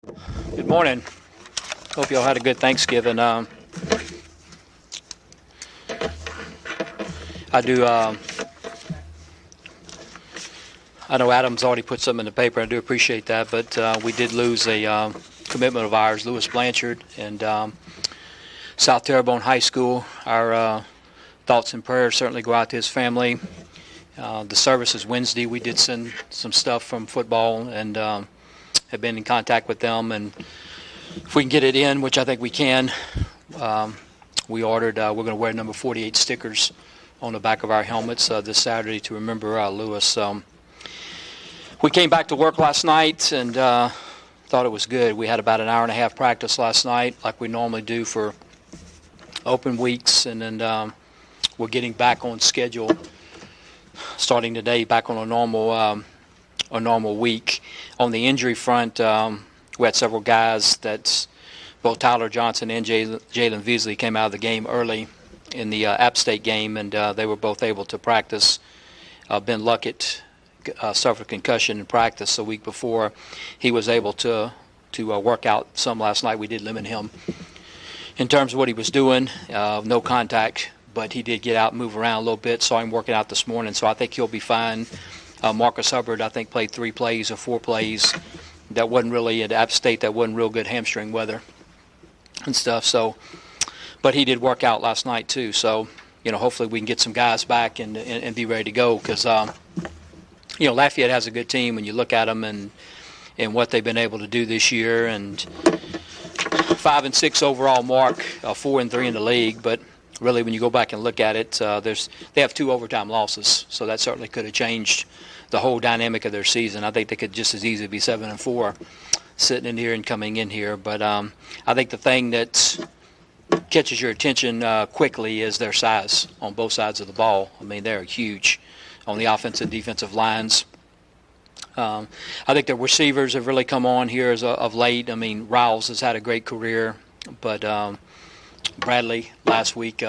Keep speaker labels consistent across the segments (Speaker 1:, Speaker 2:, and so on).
Speaker 1: Good morning. Hope you all had a good Thanksgiving. I do. I know Adam's already put something in the paper. I do appreciate that, but we did lose a commitment of ours, Lewis Blanchard, and South Terrebonne High School. Our thoughts and prayers certainly go out to his family. The service is Wednesday. We did send some stuff from football and have been in contact with them, and if we can get it in, which I think we can, we ordered, we're going to wear number 48 stickers on the back of our helmets this Saturday to remember Lewis. We came back to work last night and thought it was good. We had about an hour and a half practice last night like we normally do for open weeks, and then we're getting back on schedule starting today, back on a normal week. On the injury front, we had several guys that both Tyler Johnson and Jalen Veasley came out of the game early in the App State game, and they were both able to practice. Ben Luckett suffered a concussion in practice a week before. He was able to work out some last night. We did limit him in terms of what he was doing. No contact, but he did get out and move around a little bit. Saw him working out this morning, so I think he'll be fine. Marcus Hubbard, I think, played 3 plays or 4 plays. That wasn't really at App State. That wasn't real good hamstring weather and stuff. So, but he did work out last night too. So, hopefully we can get some guys back and be ready to go, because Lafayette has a good team when you look at them and what they've been able to do this year, and 5-6 overall mark, 4-3 in the league. But really, when you go back and look at it, they have 2 overtime losses, so that certainly could have changed the whole dynamic of their season. I think they could just as easily be 7-4 sitting in here and coming in here. But I think the thing that catches your attention quickly is their size on both sides of the ball. I mean, they're huge on the offensive and defensive lines. I think the receivers have really come on here of late. I mean, Riles has had a great career, but Bradley last week,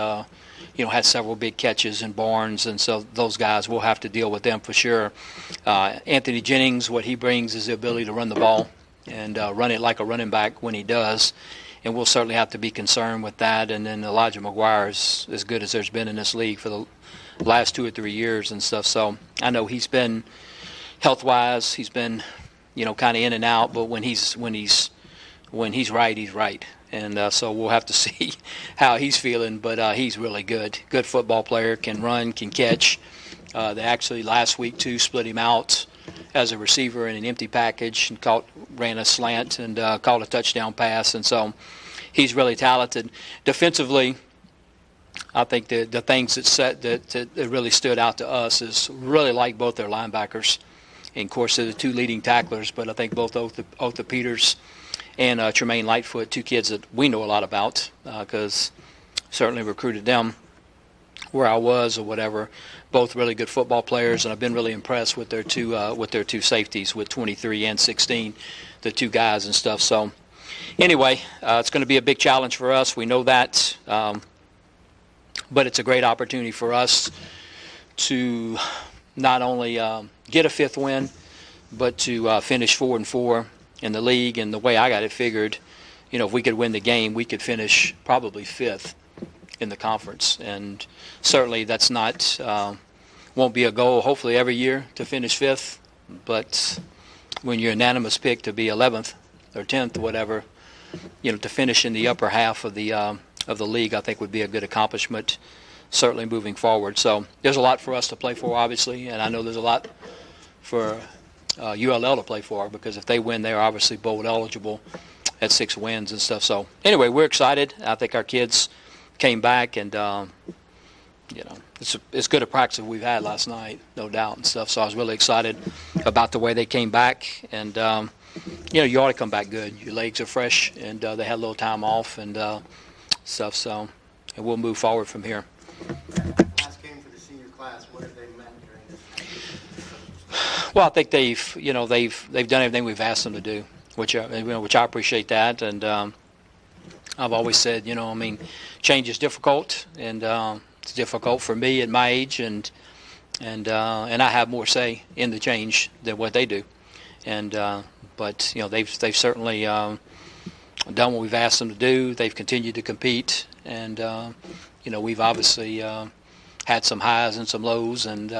Speaker 1: had several big catches, and Barnes, and so those guys, we'll have to deal with them for sure. Anthony Jennings, what he brings is the ability to run the ball and run it like a running back when he does, and we'll certainly have to be concerned with that. And then Elijah McGuire is as good as there's been in this league for the last 2 or 3 years and stuff. So I know he's been health-wise, he's been kind of in and out, but when he's right, he's right. And so we'll have to see how he's feeling, but he's really good. Good football player, can run, can catch. They actually last week too split him out as a receiver in an empty package and ran a slant and caught a touchdown pass. And so he's really talented. Defensively, I think the things that really stood out to us is really like both their linebackers. And of course, they're the 2 leading tacklers, but I think both Otha Peters and Tremaine Lightfoot, 2 kids that we know a lot about, because certainly recruited them where I was or whatever. Both really good football players, and I've been really impressed with their two safeties, with 23 and 16, the 2 guys and stuff. So anyway, it's going to be a big challenge for us. We know that, but it's a great opportunity for us to not only get a 5th win, but to finish 4-4 in the league. And the way I got it figured, if we could win the game, we could finish probably 5th in the conference. And certainly that's not won't be a goal hopefully every year to finish 5th, but when you're unanimous pick to be 11th or 10th or whatever, to finish in the upper half of the league, I think would be a good accomplishment, certainly moving forward. So there's a lot for us to play for, obviously, and I know there's a lot for ULL to play for, because if they win, they're obviously bowl eligible at 6 wins and stuff. So anyway, we're excited. I think our kids came back, and it's as good a practice as we've had last night, no doubt, and stuff. So I was really excited about the way they came back, and you ought to come back good. Your legs are fresh, and they had a little time off and stuff. So, and we'll move forward from here.
Speaker 2: Last game for the senior class. What have they meant during this?
Speaker 1: Well, I think they've done everything we've asked them to do, which I appreciate that. And I've always said, change is difficult, and it's difficult for me at my age, and I have more say in the change than what they do. And But they've certainly done what we've asked them to do. They've continued to compete, and we've obviously had some highs and some lows, and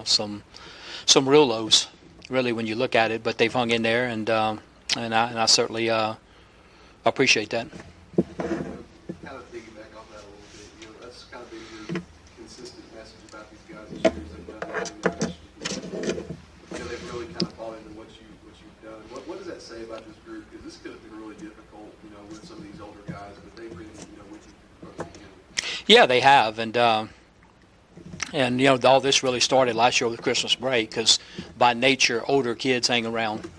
Speaker 1: some real lows, really, when you look at it. But they've hung in there, and I certainly appreciate that.
Speaker 3: Kind of piggyback off that a little bit, that's kind of been your consistent message about these guys this year. Is they've done everything they've really kind of bought into what you've done. What does that say about this group? Because this could have been really difficult, with some of these older guys, but they've been, with you from the beginning.
Speaker 1: Yeah, they have, and all this really started last year with Christmas break, because by nature, older kids hang around,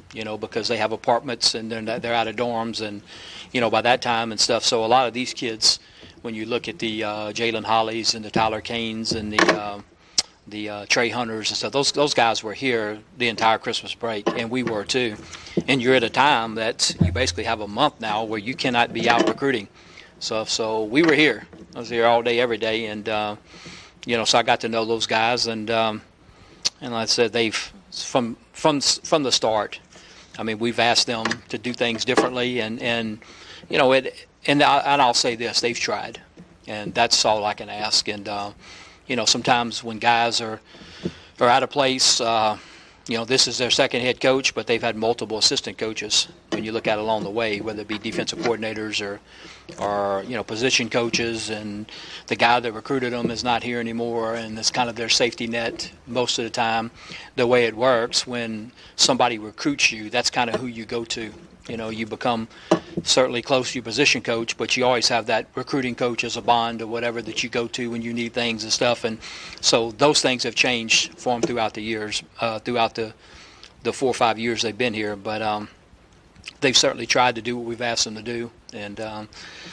Speaker 1: because they have apartments and they're out of dorms, and by that time and stuff. So a lot of these kids, when you look at the Jalen Hollies and the Tyler Canes and the Trey Hunters and stuff, those guys were here the entire Christmas break, and we were too. And you're at a time that you basically have a month now where you cannot be out recruiting. So we were here. I was here all day, every day, and so I got to know those guys, and like I said, they've from the start. I mean, we've asked them to do things differently, and I'll say this: they've tried, and that's all I can ask. And sometimes when guys are out of place, this is their second head coach, but they've had multiple assistant coaches. When you look at it along the way, whether it be defensive coordinators or position coaches, and the guy that recruited them is not here anymore, and it's kind of their safety net most of the time. The way it works, when somebody recruits you, that's kind of who you go to. You become certainly close to your position coach, but you always have that recruiting coach as a bond or whatever that you go to when you need things and stuff. And so those things have changed for them throughout the years, throughout the 4 or 5 years they've been here. But they've certainly tried to do what we've asked them to do, and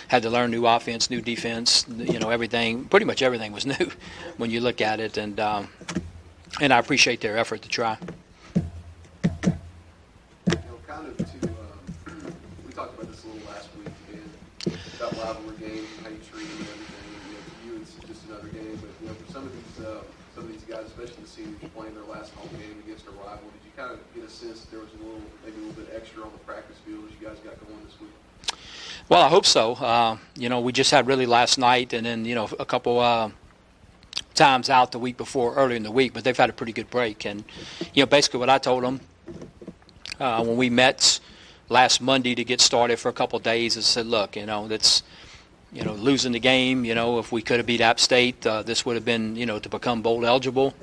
Speaker 1: had to learn new offense, new defense. Everything, pretty much everything was new when you look at it, and I appreciate their effort to try.
Speaker 3: Kind of we talked about this a little last week, and about rivalry games and how you treat them and everything. For you, it's just another game, but for some of these guys, especially the seniors, playing their last home game against a rival, did you kind of get a sense that there was maybe a little bit extra on the practice field as you guys got going this week?
Speaker 1: Well, I hope so. We just had really last night, and then a couple times out the week before, earlier in the week, but they've had a pretty good break. And basically what I told them when we met last Monday to get started for a couple of days, I said, look, that's losing the game. If we could have beat App State, this would have been to become bowl eligible.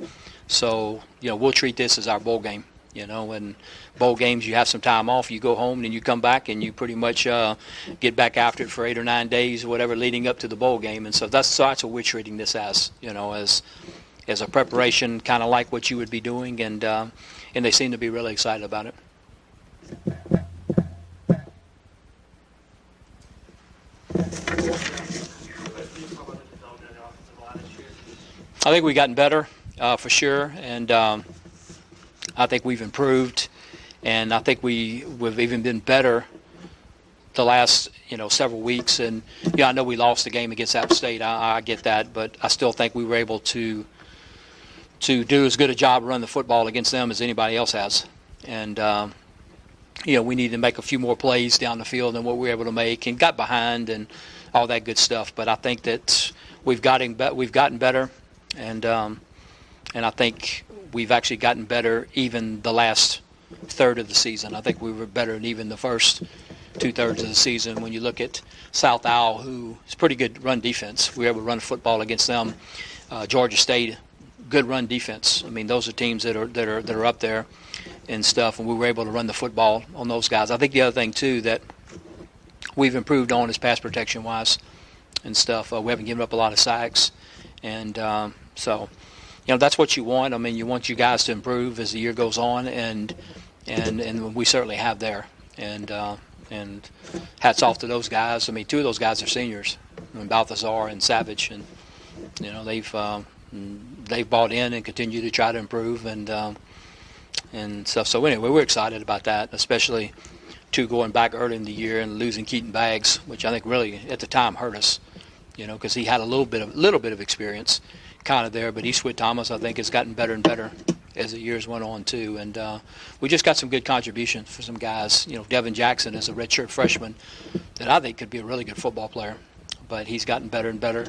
Speaker 1: So we'll treat this as our bowl game. And bowl games, you have some time off, you go home, and then you come back and you pretty much get back after it for 8 or 9 days or whatever leading up to the bowl game. And so that's what we're treating this as, as a preparation, kind of like what you would be doing, and they seem to be really excited about it. I think we've gotten better, for sure, and I think we've improved, and I think we've even been better the last several weeks. And I know we lost the game against App State. I get that, but I still think we were able to do as good a job running the football against them as anybody else has. And we need to make a few more plays down the field than what we were able to make, and got behind and all that good stuff. But I think that we've gotten better, and I think we've actually gotten better even the last third of the season. I think we were better than even the first 2/3 of the season. When you look at South Owl, who is pretty good run defense, we were able to run football against them. Georgia State, good run defense. I mean, those are teams that are up there and stuff, and we were able to run the football on those guys. I think the other thing too that we've improved on is pass protection wise and stuff. We haven't given up a lot of sacks, and so that's what you want. I mean, you want you guys to improve as the year goes on, and we certainly have there. And hats off to those guys. I mean, 2 of those guys are seniors, Balthazar and Savage, and they've bought in and continue to try to improve and stuff. So anyway, we're excited about that, especially 2 going back early in the year and losing Keaton Baggs, which I think really at the time hurt us, because he had a little bit of experience kind of there, but Eastwood Thomas, I think, has gotten better and better, as the years went on too. And we just got some good contributions for some guys. Devin Jackson is a redshirt freshman that I think could be a really good football player, but he's gotten better and better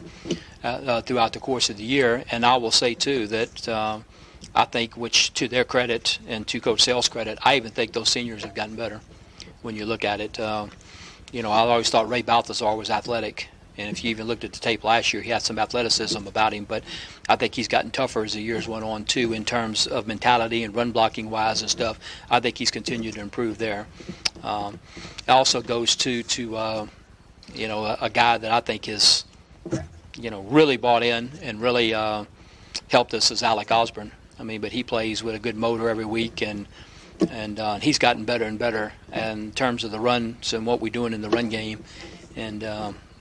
Speaker 1: throughout the course of the year. And I will say too that I think, which to their credit and to Coach Sale's credit, I even think those seniors have gotten better when you look at it. I always thought Ray Balthazar was athletic. And if you even looked at the tape last year, he had some athleticism about him. But I think he's gotten tougher as the years went on, too, in terms of mentality and run-blocking-wise and stuff. I think he's continued to improve there. It also goes to a guy that I think is, really bought in and really helped us is Alec Osborne. But he plays with a good motor every week, and he's gotten better and better in terms of the runs and what we're doing in the run game.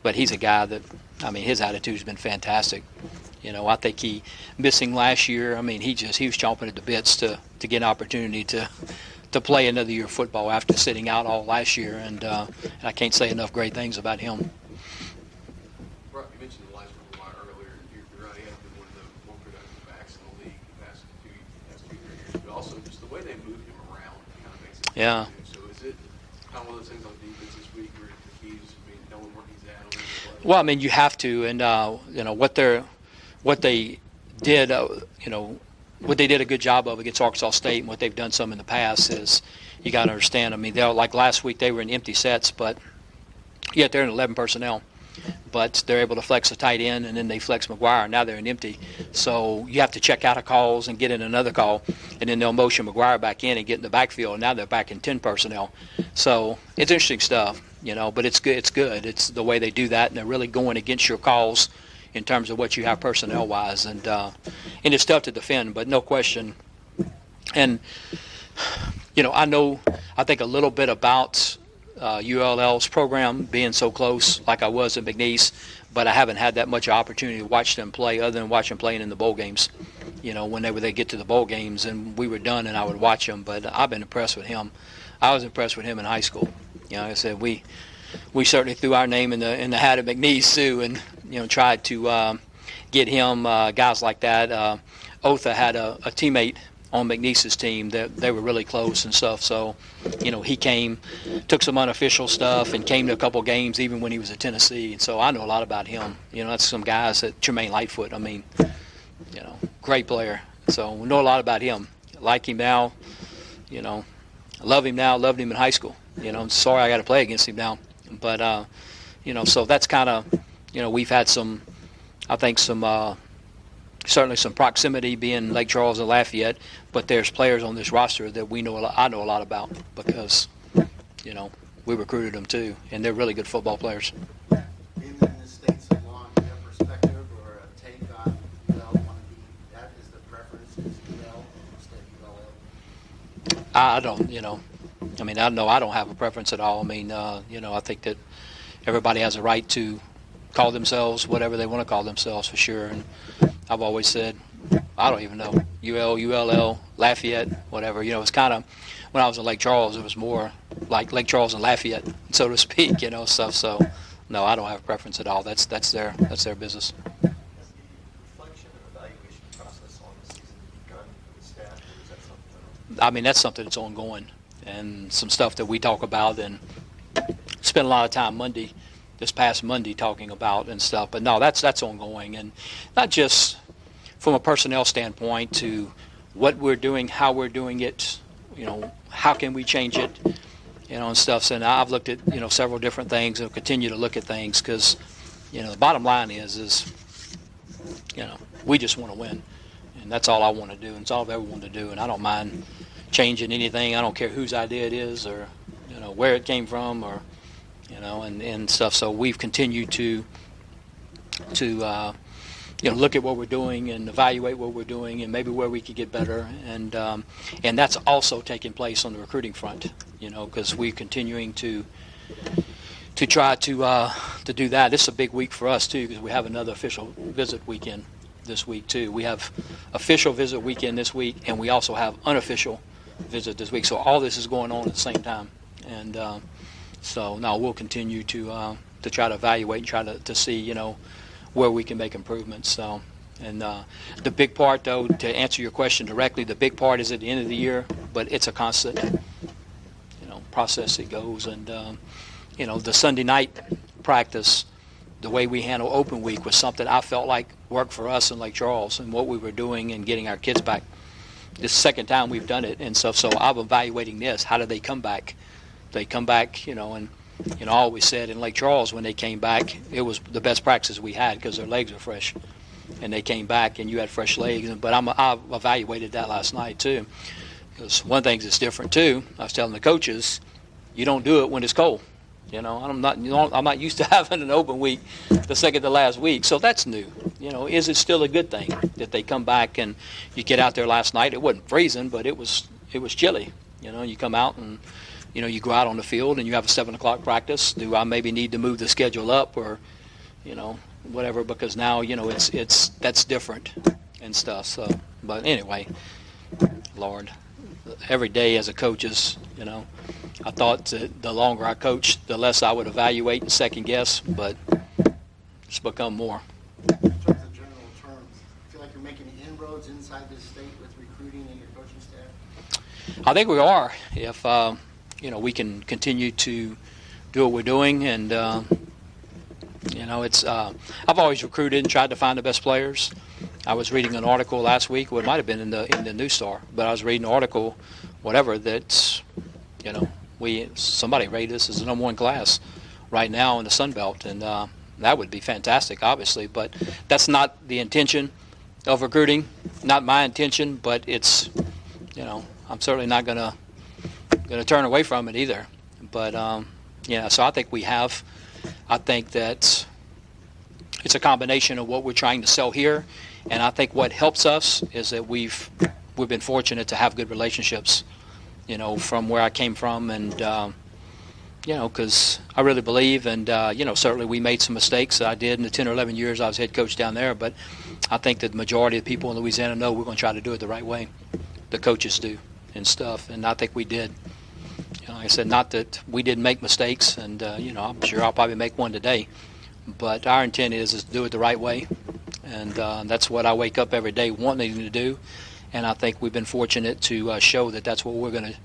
Speaker 1: But he's a guy that, his attitude's been fantastic. I think he missing last year. He was chomping at the bits to get an opportunity to play another year of football after sitting out all last year, and I can't say enough great things about him.
Speaker 3: Brock, you mentioned Elijah White earlier. You're right. He has been one of the more productive backs in the league the past 2 years, but also just the way they move him around kind of makes it.
Speaker 1: Yeah.
Speaker 3: So is it kind of one of those things on defense this week where the keys, knowing where he's at?
Speaker 1: Well, you have to, and what they did, what they did a good job of against Arkansas State, and what they've done some in the past is you got to understand. They're like last week they were in empty sets, but yet they're in 11 personnel. But they're able to flex a tight end, and then they flex McGuire. Now they're in empty, so you have to check out of calls and get in another call, and then they'll motion McGuire back in and get in the backfield. And now they're back in 10 personnel, so it's interesting stuff. But it's good. It's good. It's the way they do that, and they're really going against your calls in terms of what you have personnel-wise, and it's tough to defend, but no question. And I think a little bit about ULL's program being so close, like I was at McNeese, but I haven't had that much opportunity to watch them play, other than watch them playing in the bowl games. Whenever they get to the bowl games, and we were done, and I would watch them. But I've been impressed with him. I was impressed with him in high school. Like I said, we certainly threw our name in the hat at McNeese too, and tried to get him guys like that. Otha had a teammate on McNeese's team that they were really close and stuff. So, he came, took some unofficial stuff, and came to a couple games even when he was at Tennessee. And so I know a lot about him. That's some guys that Tremaine Lightfoot. Great player. So we know a lot about him. Like him now. Love him now. Loved him in high school. I'm sorry I got to play against him now. But, so that's kind of, we've had some, I think certainly some proximity being Lake Charles and Lafayette, but there's players on this roster that I know a lot about because, we recruited them too, and they're really good football players.
Speaker 2: In the States of long, do you have perspective or a take on UL want to be, that is the preference is UL instead of ULL?
Speaker 1: I don't, I don't have a preference at all. I think that everybody has a right to call themselves whatever they want to call themselves for sure. And I've always said, I don't even know, UL, ULL, Lafayette, whatever. It's kind of, when I was in Lake Charles, it was more like Lake Charles and Lafayette, so to speak, stuff. So, no, I don't have a preference at all. That's their business.
Speaker 4: Has the reflection and evaluation process on the season begun with the staff, or is that something?
Speaker 1: That's something that's ongoing, and some stuff that we talk about and spend a lot of time this past Monday talking about and stuff. But no, that's ongoing, and not just from a personnel standpoint to what we're doing, how we're doing it, how can we change it, and stuff. And I've looked at, several different things and continue to look at things because, the bottom line is, we just want to win. And that's all I want to do, and it's all I've ever wanted to do. And I don't mind changing anything. I don't care whose idea it is or, where it came from or, and stuff. So we've continued to look at what we're doing and evaluate what we're doing and maybe where we could get better. And that's also taking place on the recruiting front, because we're continuing to try to do that. This is a big week for us, too, because we have another official visit weekend this week, too. We have official visit weekend this week, and we also have unofficial visit this week. So all this is going on at the same time. And so now we'll continue to try to evaluate and try to see, where we can make improvements. So, And the big part, though, to answer your question directly, the big part is at the end of the year, but it's a constant, process that goes. And, the Sunday night practice, the way we handle open week was something I felt like worked for us in Lake Charles and what we were doing and getting our kids back. This is the second time we've done it and stuff, so I'm evaluating this. How do they come back? They come back, and I always said in Lake Charles when they came back, it was the best practice we had because their legs are fresh. And they came back and you had fresh legs. But I evaluated that last night too. Because one thing that's different too, I was telling the coaches, you don't do it when it's cold. I'm not used to having an open week the second to last week. So that's new. Is it still a good thing that they come back and you get out there last night? It wasn't freezing, but it was chilly. You come out and you go out on the field and you have a 7 o'clock practice. Do I maybe need to move the schedule up or, whatever? Because now, that's different and stuff. So, but anyway, Lord, every day as a coach is, I thought that the longer I coached, the less I would evaluate and second guess, but it's become more.
Speaker 2: In terms of general terms, I feel like you're making inroads inside this state with recruiting and your coaching staff?
Speaker 1: I think we are. If we can continue to do what we're doing, and it's. I've always recruited and tried to find the best players. I was reading an article last week. Well, it might have been in the News Star, but I was reading an article, whatever, that somebody rated this as the number one class right now in the Sun Belt, and that would be fantastic, obviously. But that's not the intention of recruiting. Not my intention, but it's. I'm certainly not going to turn away from it either. But so I think we have. I think that it's a combination of what we're trying to sell here, and I think what helps us is that we've been fortunate to have good relationships, from where I came from, and because I really believe, and certainly we made some mistakes. I did in the 10 or 11 years I was head coach down there, but I think that the majority of the people in Louisiana know we're going to try to do it the right way. The coaches do and stuff, and I think we did. Like I said, not that we didn't make mistakes, and I'm sure I'll probably make one today, but our intent is to do it the right way, and that's what I wake up every day wanting to do, and I think we've been fortunate to show that that's what we're going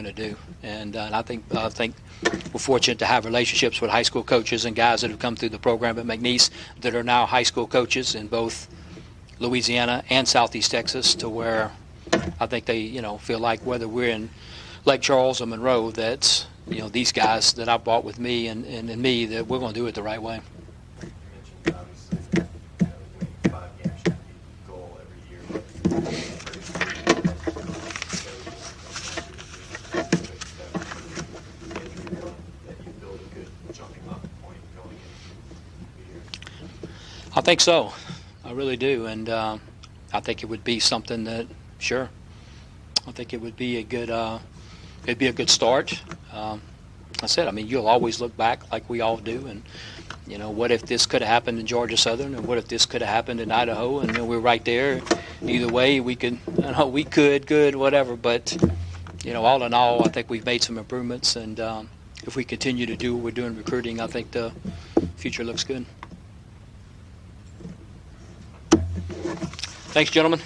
Speaker 1: to do, and I think we're fortunate to have relationships with high school coaches and guys that have come through the program at McNeese that are now high school coaches in both Louisiana and Southeast Texas, to where I think they feel like whether we're in Lake Charles or Monroe, that these guys that I brought with me and me, that we're going to do it the right way.
Speaker 4: You mentioned obviously winning 5 games should be the goal every year. That you build a good jumping off point going into the year.
Speaker 1: I think so. I really do, and I think it would be something that, sure, I think it would be a good. It'd be a good start. I said, you'll always look back like we all do, and what if this could have happened in Georgia Southern, and what if this could have happened in Idaho, and we're right there. Either way, we could, good, whatever. But all in all, I think we've made some improvements, and if we continue to do what we're doing recruiting, I think the future looks good. Thanks, gentlemen.